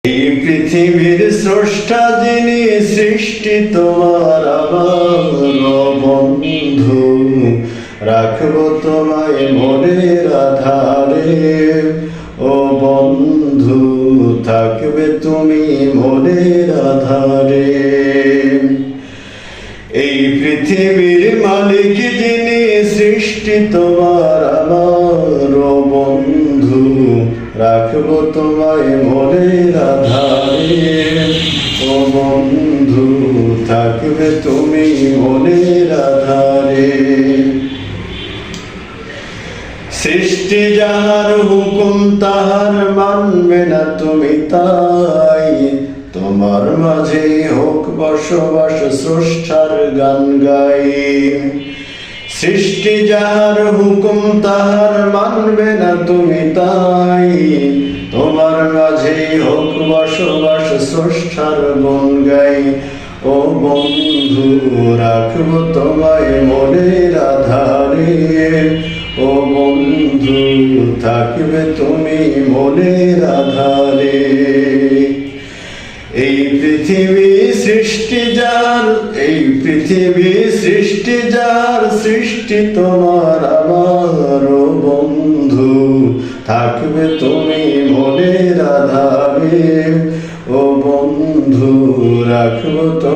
এই পৃথিবীর স্রষ্টা যিনি, সৃষ্টি তোমার আমার বন্ধু, রাখবো তোমায় মনের আধারে। ও বন্ধু, থাকবে তুমি মনের আধারে। এই পৃথিবীর মালিক যিনি, সৃষ্টি তোমার আমার বন্ধু, রাখবো তোমায় মনের আধারে। ও বন্ধু, থাকবে তুমি মনের আধারে। সৃষ্টি যাহার হুকুম তাহার মানবে না তুমি, তাই তোমার মাঝে হোক বসবাস, স্রষ্টার গান গাই। সৃষ্টি যাহার হুকুম তাহার মানবে না তুমি, তাই তোমার মাঝে হোক বসবাস, স্রষ্টার গুণ গাই। ও বন্ধু, রাখবো তোমায় মনের আধারে। ও বন্ধু, থাকবে তুমি মনের আধারে। এই পৃথিবী সৃষ্টি যার, এই পৃথিবী সৃষ্টি যার, সৃষ্টি তোমার আমার বন্ধু, থাকবে তুমি মনের আধারে। ও বন্ধু, রাখবো তো।